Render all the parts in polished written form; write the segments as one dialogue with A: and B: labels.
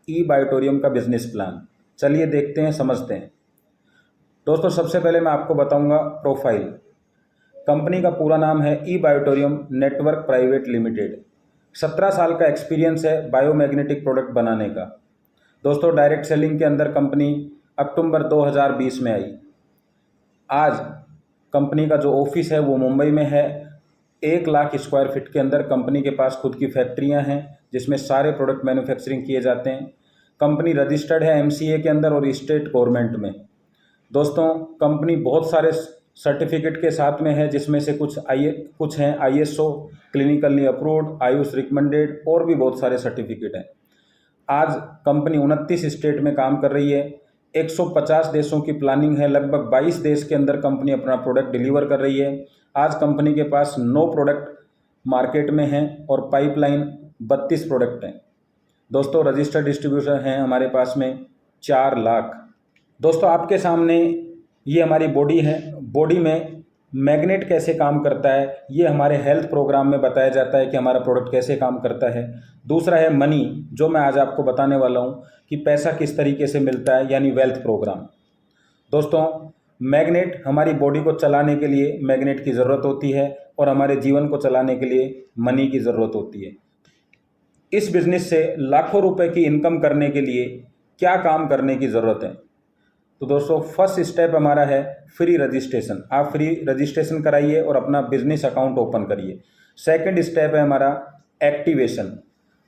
A: ई बायोटोरियम का business plan. चलिए देखते हैं, समझते हैं। दोस्तों सबसे पहले मैं आपको बताऊंगा प्रोफाइल। कंपनी का पूरा नाम है ई बायोटोरियम नेटवर्क प्राइवेट लिमिटेड। 17 साल का एक्सपीरियंस है बायोमैग्नेटिक प्रोडक्ट बनाने का। दोस्तों डायरेक्ट सेलिंग के अंदर कंपनी अक्टूबर 2020 में आई। आज कंपनी का जो ऑफिस है वो मुंबई में है। 1 लाख स्क्वायर फीट के अंदर कंपनी के पास खुद की फैक्ट्रियां हैं जिसमें सारे प्रोडक्ट मैन्युफैक्चरिंग किए जाते हैं। कंपनी रजिस्टर्ड है एमसीए के अंदर और स्टेट गवर्नमेंट में। दोस्तों कंपनी बहुत सारे सर्टिफिकेट के साथ में है जिसमें से कुछ हैं ISO, clinically approved, Ayush recommended और भी बहुत सारे सर्टिफिकेट हैं। आज कंपनी 29 स्टेट में काम कर रही है। 150 देशों की प्लानिंग है। लगभग 22 देश के अंदर कंपनी अपना प्रोडक्ट डिलीवर कर रही है। आज कंपनी के पास 9 प्रोडक्ट मार्केट में हैं और पाइपलाइन 32 प्रोडक्ट हैं। दोस्तों रजिस्टर्ड डिस्ट्रीब्यूटर हैं हमारे पास में 4 लाख। दोस्तों आपके सामने ये हमारी बॉडी है। बॉडी में मैग्नेट कैसे काम करता है ये हमारे हेल्थ प्रोग्राम में बताया जाता है कि हमारा प्रोडक्ट कैसे काम करता है। दूसरा है मनी, जो मैं आज आपको बताने वाला हूँ कि पैसा किस तरीके से मिलता है, यानी वेल्थ प्रोग्राम। दोस्तों मैग्नेट हमारी बॉडी को चलाने के लिए मैग्नेट की ज़रूरत होती है और हमारे जीवन को चलाने के लिए मनी की ज़रूरत होती है। इस बिज़नेस से लाखों रुपए की इनकम करने के लिए क्या काम करने की ज़रूरत है? तो दोस्तों फर्स्ट स्टेप हमारा है फ्री रजिस्ट्रेशन। आप फ्री रजिस्ट्रेशन कराइए और अपना बिजनेस अकाउंट ओपन करिए। सेकंड स्टेप है हमारा एक्टिवेशन।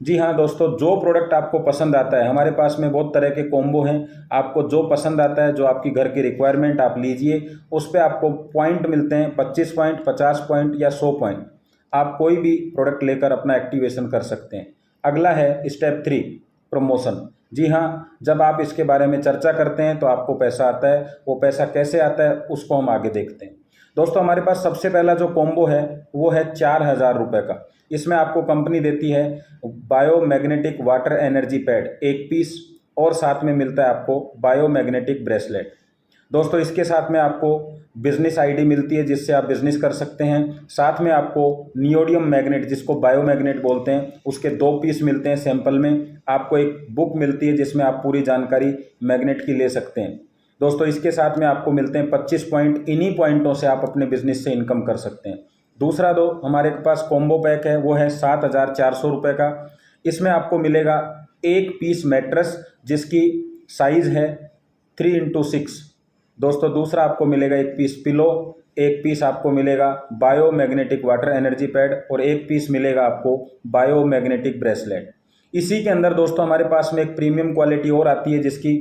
A: जी हाँ दोस्तों, जो प्रोडक्ट आपको पसंद आता है, हमारे पास में बहुत तरह के कॉम्बो हैं। आपको जो पसंद आता है, जो आपकी घर की रिक्वायरमेंट, आप लीजिए। उस पर आपको पॉइंट मिलते हैं 25 पॉइंट, 50 पॉइंट या 100 पॉइंट। आप कोई भी प्रोडक्ट लेकर अपना एक्टिवेशन कर सकते हैं। अगला है स्टेप 3 प्रमोशन। जी हाँ, जब आप इसके बारे में चर्चा करते हैं तो आपको पैसा आता है। वो पैसा कैसे आता है उसको हम आगे देखते हैं। दोस्तों हमारे पास सबसे पहला जो कॉम्बो है वो है 4000 रुपये का। इसमें आपको कंपनी देती है biomagnetic water energy pad 1 piece और साथ में मिलता है आपको बायोमैग्नेटिक ब्रेसलेट। दोस्तों इसके साथ में आपको बिजनेस आईडी मिलती है जिससे आप बिजनेस कर सकते हैं। साथ में आपको नियोडियम मैग्नेट, जिसको बायोमैग्नेट बोलते हैं, उसके 2 पीस मिलते हैं सैंपल में। आपको एक बुक मिलती है जिसमें आप पूरी जानकारी मैग्नेट की ले सकते हैं। दोस्तों इसके साथ में आपको मिलते हैं 25 पॉइंट। इन्हीं पॉइंटों से आप अपने बिजनेस से इनकम कर सकते हैं। दूसरा हमारे पास कॉम्बो पैक है, वो है 7400 रुपये का। इसमें आपको मिलेगा 1 पीस मैट्रेस जिसकी साइज़ है 3x6। दोस्तों दूसरा आपको मिलेगा 1 पीस पिलो, 1 पीस आपको मिलेगा बायोमैग्नेटिक वाटर एनर्जी पैड और 1 पीस मिलेगा आपको बायोमैग्नेटिक ब्रेसलेट। इसी के अंदर दोस्तों हमारे पास में एक प्रीमियम क्वालिटी और आती है जिसकी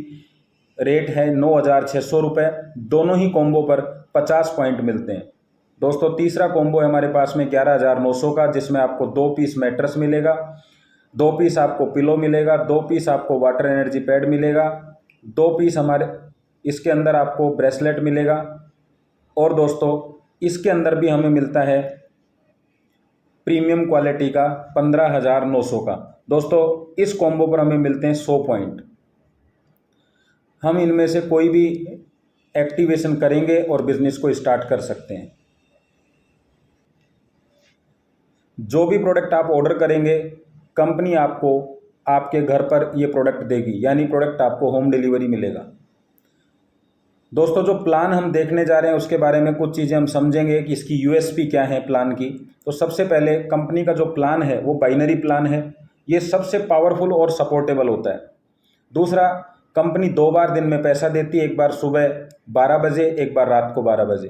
A: रेट है 9600 रुपये। दोनों ही कॉम्बो पर 50 पॉइंट मिलते हैं। दोस्तों तीसरा कॉम्बो है हमारे पास में 11900 का, जिसमें आपको 2 पीस मैट्रेस मिलेगा, 2 पीस आपको पिलो मिलेगा, 2 पीस आपको वाटर एनर्जी पैड मिलेगा, 2 पीस हमारे इसके अंदर आपको ब्रेसलेट मिलेगा। और दोस्तों इसके अंदर भी हमें मिलता है प्रीमियम क्वालिटी का 15900 का। दोस्तों इस कॉम्बो पर हमें मिलते हैं 100 पॉइंट। हम इनमें से कोई भी एक्टिवेशन करेंगे और बिजनेस को स्टार्ट कर सकते हैं। जो भी प्रोडक्ट आप ऑर्डर करेंगे कंपनी आपको आपके घर पर ये प्रोडक्ट देगी, यानी प्रोडक्ट आपको होम डिलीवरी मिलेगा। दोस्तों जो प्लान हम देखने जा रहे हैं उसके बारे में कुछ चीज़ें हम समझेंगे कि इसकी यूएसपी क्या है प्लान की। तो सबसे पहले कंपनी का जो प्लान है वो बाइनरी प्लान है। ये सबसे पावरफुल और सपोर्टेबल होता है। दूसरा, कंपनी 2 बार दिन में पैसा देती है, एक बार सुबह 12 बजे, एक बार रात को 12 बजे।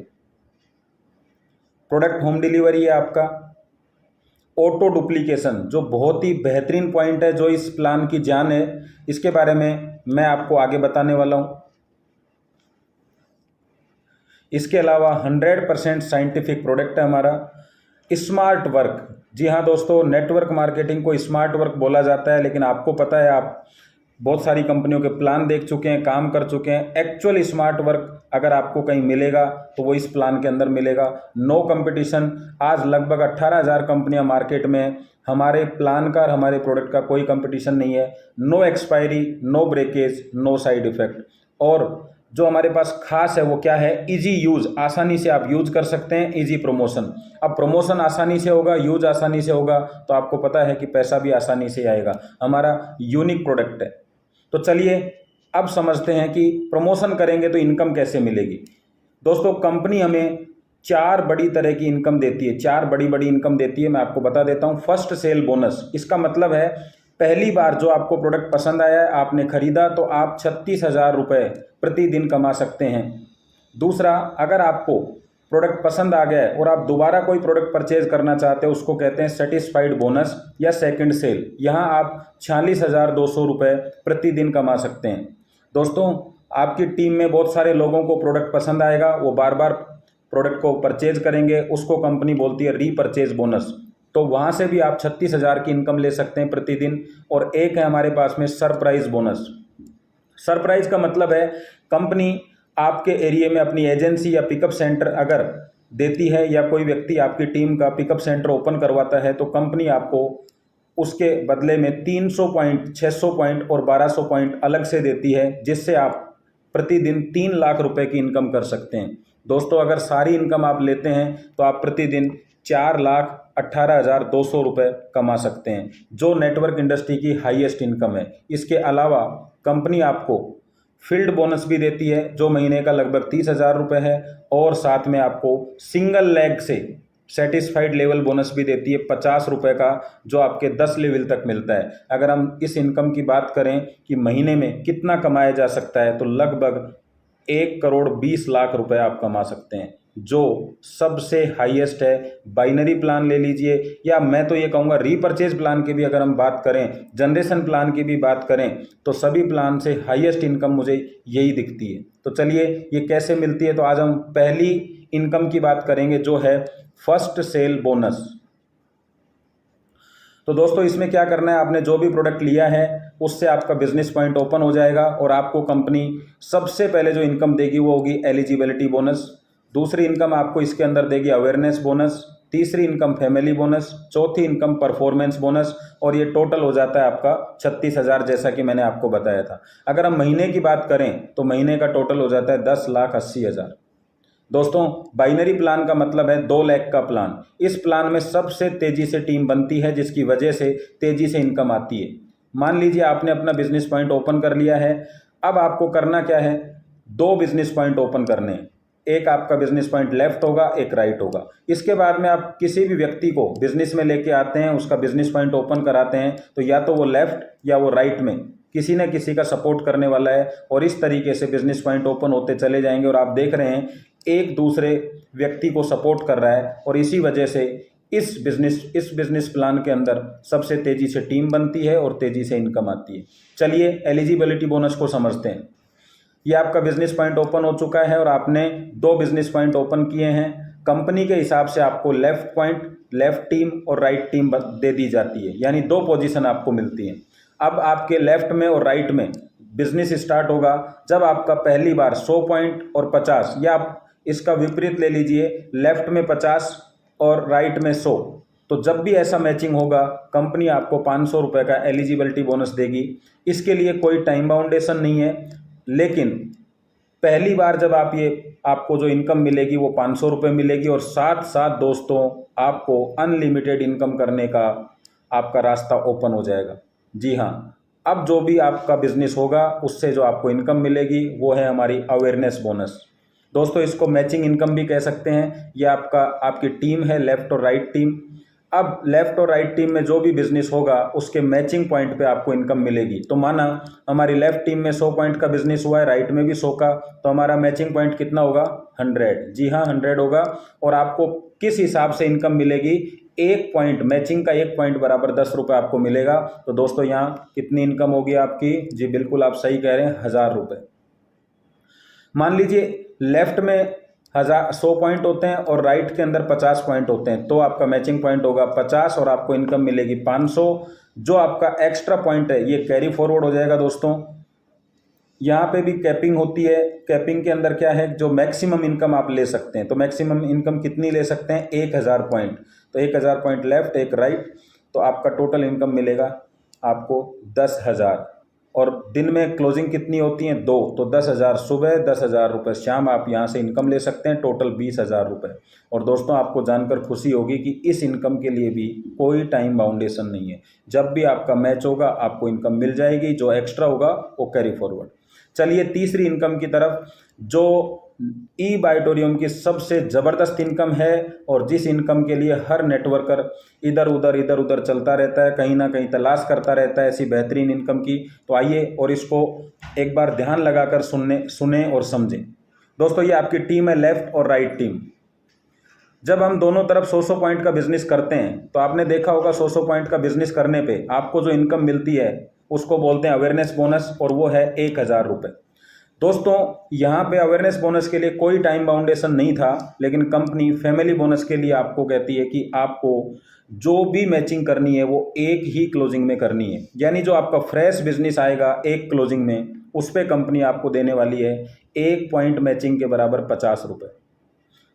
A: प्रोडक्ट होम डिलीवरी है आपका। ऑटो डुप्लीकेशन जो बहुत ही बेहतरीन पॉइंट है, जो इस प्लान की जान है, इसके बारे में मैं आपको आगे बताने वाला हूँ। इसके अलावा 100% साइंटिफिक प्रोडक्ट है हमारा। स्मार्ट वर्क, जी हाँ दोस्तों, नेटवर्क मार्केटिंग को स्मार्ट वर्क बोला जाता है, लेकिन आपको पता है आप बहुत सारी कंपनियों के प्लान देख चुके हैं, काम कर चुके हैं। एक्चुअल स्मार्ट वर्क अगर आपको कहीं मिलेगा तो वो इस प्लान के अंदर मिलेगा। No competition. आज लगभग 18000 कंपनियां मार्केट में हैं। हमारे प्लान का और हमारे प्रोडक्ट का कोई कंपटीशन नहीं है। No expiry, no breakage, no side effect. और जो हमारे पास खास है वो क्या है? इजी यूज़, आसानी से आप यूज कर सकते हैं। इजी प्रमोशन, अब प्रमोशन आसानी से होगा, यूज आसानी से होगा, तो आपको पता है कि पैसा भी आसानी से आएगा। हमारा यूनिक प्रोडक्ट है। तो चलिए अब समझते हैं कि प्रमोशन करेंगे तो इनकम कैसे मिलेगी। दोस्तों कंपनी हमें 4 बड़ी तरह की इनकम देती है, 4 बड़ी बड़ी इनकम देती है। मैं आपको बता देता हूँ। फर्स्ट सेल बोनस, इसका मतलब है पहली बार जो आपको प्रोडक्ट पसंद आया है, आपने खरीदा, तो आप 36,000 रुपये प्रतिदिन कमा सकते हैं। दूसरा, अगर आपको प्रोडक्ट पसंद आ गया है और आप दोबारा कोई प्रोडक्ट परचेज करना चाहते हैं, उसको कहते हैं सेटिस्फाइड बोनस या सेकंड सेल। यहाँ आप 46,200 रुपये प्रतिदिन कमा सकते हैं। दोस्तों आपकी टीम में बहुत सारे लोगों को प्रोडक्ट पसंद आएगा, वो बार बार प्रोडक्ट को परचेज करेंगे, उसको कंपनी बोलती है रीपरचेज बोनस। तो वहाँ से भी आप 36,000 की इनकम ले सकते हैं प्रतिदिन। और एक है हमारे पास में सरप्राइज बोनस। सरप्राइज का मतलब है कंपनी आपके एरिया में अपनी एजेंसी या पिकअप सेंटर अगर देती है, या कोई व्यक्ति आपकी टीम का पिकअप सेंटर ओपन करवाता है, तो कंपनी आपको उसके बदले में 300 पॉइंट, 600 पॉइंट और 1200 पॉइंट अलग से देती है, जिससे आप प्रतिदिन 3 लाख रुपए की इनकम कर सकते हैं। दोस्तों अगर सारी इनकम आप लेते हैं तो आप प्रतिदिन 4,18,200 रुपये कमा सकते हैं, जो नेटवर्क इंडस्ट्री की हाईएस्ट इनकम है। इसके अलावा कंपनी आपको फील्ड बोनस भी देती है, जो महीने का लगभग 30,000 रुपये है, और साथ में आपको सिंगल लेग से सेटिस्फाइड लेवल बोनस भी देती है 50 रुपये का, जो आपके 10 लेवल तक मिलता है। अगर हम इस इनकम की बात करें कि महीने में कितना कमाया जा सकता है, तो लगभग 1,20,00,000 रुपये आप कमा सकते हैं, जो सबसे हाईएस्ट है। बाइनरी प्लान ले लीजिए, या मैं तो ये कहूँगा रीपरचेज प्लान की भी अगर हम बात करें, जनरेशन प्लान की भी बात करें, तो सभी प्लान से हाईएस्ट इनकम मुझे यही दिखती है। तो चलिए ये कैसे मिलती है, तो आज हम पहली इनकम की बात करेंगे, जो है फर्स्ट सेल बोनस। तो दोस्तों इसमें क्या करना है, आपने जो भी प्रोडक्ट लिया है उससे आपका बिजनेस पॉइंट ओपन हो जाएगा, और आपको कंपनी सबसे पहले जो इनकम देगी वो होगी एलिजिबिलिटी बोनस। दूसरी इनकम आपको इसके अंदर देगी अवेयरनेस बोनस। तीसरी इनकम फैमिली बोनस। चौथी इनकम परफॉर्मेंस बोनस। और ये टोटल हो जाता है आपका 36,000, जैसा कि मैंने आपको बताया था। अगर हम महीने की बात करें तो महीने का टोटल हो जाता है 10,80,000। दोस्तों बाइनरी प्लान का मतलब है 2 लाख का प्लान। इस प्लान में सबसे तेजी से टीम बनती है, जिसकी वजह से तेजी से इनकम आती है। मान लीजिए आपने अपना बिजनेस पॉइंट ओपन कर लिया है। अब आपको करना क्या है, 2 बिजनेस पॉइंट ओपन करने हैं। एक आपका बिजनेस पॉइंट लेफ्ट होगा, एक राइट होगा। इसके बाद में आप किसी भी व्यक्ति को बिजनेस में लेके आते हैं, उसका बिजनेस पॉइंट ओपन कराते हैं, तो या तो वो लेफ्ट या वो राइट में किसी न किसी का सपोर्ट करने वाला है, और इस तरीके से बिजनेस पॉइंट ओपन होते चले जाएंगे। और आप देख रहे हैं एक दूसरे व्यक्ति को सपोर्ट कर रहा है, और इसी वजह से इस बिजनेस प्लान के अंदर सबसे तेजी से टीम बनती है और तेजी से इनकम आती है। चलिए एलिजिबिलिटी बोनस को समझते हैं। ये आपका बिजनेस पॉइंट ओपन हो चुका है और आपने 2 बिजनेस पॉइंट ओपन किए हैं। कंपनी के हिसाब से आपको लेफ्ट पॉइंट, लेफ्ट टीम और राइट टीम दे दी जाती है, यानी 2 पोजीशन आपको मिलती हैं। अब आपके लेफ्ट में और राइट में बिजनेस स्टार्ट होगा जब आपका पहली बार 100 पॉइंट और 50, या आप इसका विपरीत ले लीजिए, लेफ्ट में 50 और राइट में 100। तो जब भी ऐसा मैचिंग होगा, कंपनी आपको 500 रुपये का एलिजिबिलिटी बोनस देगी। इसके लिए कोई टाइम बाउंडेशन नहीं है, लेकिन पहली बार जब आपको जो इनकम मिलेगी वो 500 रुपये मिलेगी, और साथ साथ दोस्तों आपको अनलिमिटेड इनकम करने का आपका रास्ता ओपन हो जाएगा। जी हाँ, अब जो भी आपका बिजनेस होगा उससे जो आपको इनकम मिलेगी वो है हमारी अवेयरनेस बोनस। दोस्तों इसको मैचिंग इनकम भी कह सकते हैं। ये आपकी टीम है, लेफ्ट और राइट टीम। अब लेफ्ट और राइट टीम में जो भी बिजनेस होगा उसके मैचिंग पॉइंट पे आपको इनकम मिलेगी। तो माना हमारी लेफ्ट टीम में 100 पॉइंट का बिजनेस हुआ है, राइट में भी 100 का, तो हमारा मैचिंग पॉइंट कितना होगा, 100। जी हाँ, 100 होगा। और आपको किस हिसाब से इनकम मिलेगी, 1 पॉइंट, मैचिंग का 1 पॉइंट बराबर 10 रुपये आपको मिलेगा। तो दोस्तों यहाँ कितनी इनकम होगी आपकी, जी बिल्कुल आप सही कह रहे हैं, 1000 रुपये। मान लीजिए लेफ्ट में 100 पॉइंट होते हैं और राइट के अंदर 50 पॉइंट होते हैं, तो आपका मैचिंग पॉइंट होगा 50 और आपको इनकम मिलेगी 500। जो आपका एक्स्ट्रा पॉइंट है ये कैरी फॉरवर्ड हो जाएगा। दोस्तों यहाँ पे भी कैपिंग होती है। कैपिंग के अंदर क्या है, जो मैक्सिमम इनकम आप ले सकते हैं, तो मैक्सिमम इनकम कितनी ले सकते हैं, 1000 पॉइंट। तो 1000 पॉइंट लेफ्ट, एक राइट, तो आपका टोटल इनकम मिलेगा आपको 10,000। और दिन में क्लोजिंग कितनी होती है 2, तो 10,000 सुबह 10,000 रुपये शाम आप यहाँ से इनकम ले सकते हैं, टोटल 20,000 रुपये। और दोस्तों आपको जानकर खुशी होगी कि इस इनकम के लिए भी कोई टाइम बाउंडेशन नहीं है, जब भी आपका मैच होगा आपको इनकम मिल जाएगी, जो एक्स्ट्रा होगा वो कैरी फॉरवर्ड। चलिए तीसरी इनकम की तरफ, जो ई बायोटोरियम की सबसे ज़बरदस्त इनकम है और जिस इनकम के लिए हर नेटवर्कर इधर उधर चलता रहता है, कहीं ना कहीं तलाश करता रहता है ऐसी बेहतरीन इनकम की। तो आइए और इसको एक बार ध्यान लगाकर सुने और समझें। दोस्तों ये आपकी टीम है, लेफ्ट और राइट टीम। जब हम दोनों तरफ 100 पॉइंट का बिजनेस करते हैं तो आपने देखा होगा 100 पॉइंट का बिजनेस करने पे आपको जो इनकम मिलती है उसको बोलते हैं अवेयरनेस बोनस, और वो है 1,000 रुपये। दोस्तों यहाँ पे अवेयरनेस बोनस के लिए कोई टाइम बाउंडेशन नहीं था, लेकिन कंपनी फैमिली बोनस के लिए आपको कहती है कि आपको जो भी मैचिंग करनी है वो एक ही क्लोजिंग में करनी है। यानी जो आपका फ्रेश बिजनेस आएगा एक क्लोजिंग में, उस पर कंपनी आपको देने वाली है 1 पॉइंट मैचिंग के बराबर 50 रुपये।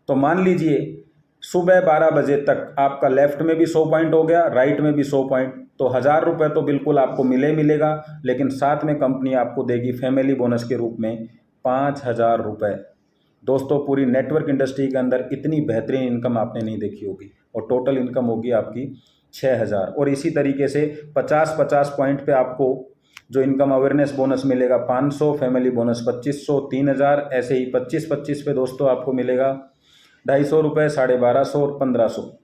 A: तो मान लीजिए सुबह 12 बजे तक आपका लेफ्ट में भी 100 पॉइंट हो गया, राइट में भी 100 पॉइंट, तो 1,000 रुपये तो बिल्कुल आपको मिलेगा, लेकिन साथ में कंपनी आपको देगी फैमिली बोनस के रूप में 5,000 रुपये। दोस्तों पूरी नेटवर्क इंडस्ट्री के अंदर इतनी बेहतरीन इनकम आपने नहीं देखी होगी, और टोटल इनकम होगी आपकी 6,000। और इसी तरीके से 50-50 पॉइंट पे आपको जो इनकम अवेयरनेस बोनस मिलेगा 500, फैमिली बोनस 2,500, 3,000, ऐसे ही 25-25 पे दोस्तों आपको मिलेगा 250 रुपये, 1250 और 1,500।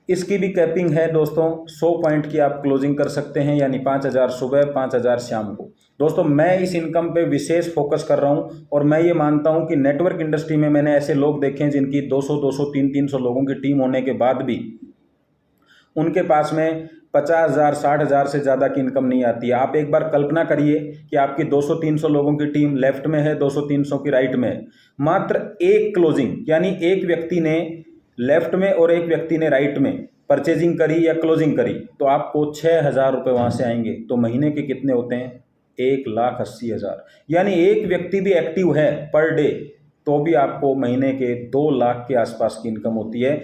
A: इसकी भी कैपिंग है दोस्तों, 100 पॉइंट की आप क्लोजिंग कर सकते हैं, यानी 5,000 सुबह 5,000 शाम को। दोस्तों मैं इस इनकम पे विशेष फोकस कर रहा हूं, और मैं ये मानता हूं कि नेटवर्क इंडस्ट्री में मैंने ऐसे लोग देखे हैं जिनकी 200, 300 लोगों की टीम होने के बाद भी उनके पास में 50,000, 60,000 से ज़्यादा की इनकम नहीं आती है। आप एक बार कल्पना करिए कि आपकी 200-300 लोगों की टीम लेफ्ट में है, 200-300 की राइट में है, मात्र एक क्लोजिंग, यानी एक व्यक्ति ने लेफ्ट में और एक व्यक्ति ने राइट में परचेजिंग करी या क्लोजिंग करी, तो आपको 6,000 रुपये वहाँ से आएंगे। तो महीने के कितने होते हैं 1,80,000। यानी एक व्यक्ति भी एक्टिव है पर डे तो भी आपको महीने के 2 लाख के आसपास की इनकम होती है।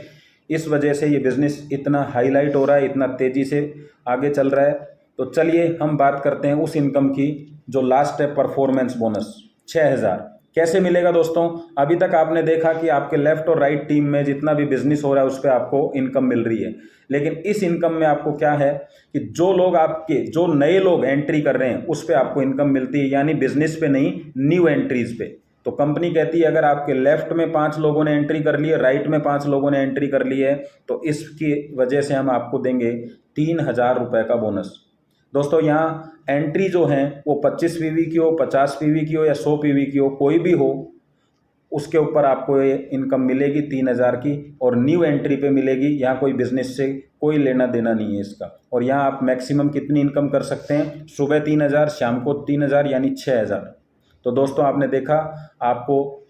A: इस वजह से ये बिज़नेस इतना हाईलाइट हो रहा है, इतना तेज़ी से आगे चल रहा है। तो चलिए हम बात करते हैं उस इनकम की जो लास्ट है, परफॉर्मेंस बोनस 6,000 कैसे मिलेगा। दोस्तों अभी तक आपने देखा कि आपके लेफ्ट और राइट टीम में जितना भी बिजनेस हो रहा है उस पर आपको इनकम मिल रही है, लेकिन इस इनकम में आपको क्या है कि जो नए लोग एंट्री कर रहे हैं उस पर आपको इनकम मिलती है, यानी बिजनेस पे नहीं, न्यू एंट्रीज पे। तो कंपनी कहती है अगर आपके लेफ्ट में 5 लोगों ने एंट्री कर ली है, राइट में 5 लोगों ने एंट्री कर ली है, तो इसकी वजह से हम आपको देंगे 3,000 रुपये का बोनस। दोस्तों यहाँ एंट्री जो है वो 25 पीवी की हो, 50 पीवी की हो या 100 पीवी की हो, कोई भी हो, उसके ऊपर आपको ये इनकम मिलेगी 3,000 की, और न्यू एंट्री पे मिलेगी। यहाँ कोई बिजनेस से कोई लेना देना नहीं है इसका। और यहाँ आप मैक्सिमम कितनी इनकम कर सकते हैं, सुबह 3,000, शाम को 3,000, यानी 6,000। तो दोस्तों आपने देखा आपको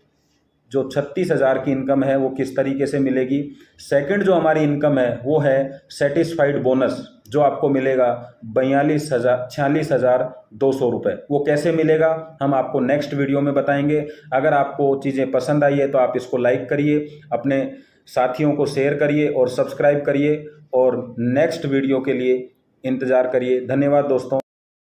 A: जो 36,000 की इनकम है वो किस तरीके से मिलेगी। सेकंड जो हमारी इनकम है वो है सेटिस्फाइड बोनस, जो आपको मिलेगा 46,200 रुपये। वो कैसे मिलेगा हम आपको नेक्स्ट वीडियो में बताएंगे। अगर आपको चीज़ें पसंद आई है तो आप इसको लाइक करिए, अपने साथियों को शेयर करिए और सब्सक्राइब करिए, और नेक्स्ट वीडियो के लिए इंतज़ार करिए। धन्यवाद दोस्तों।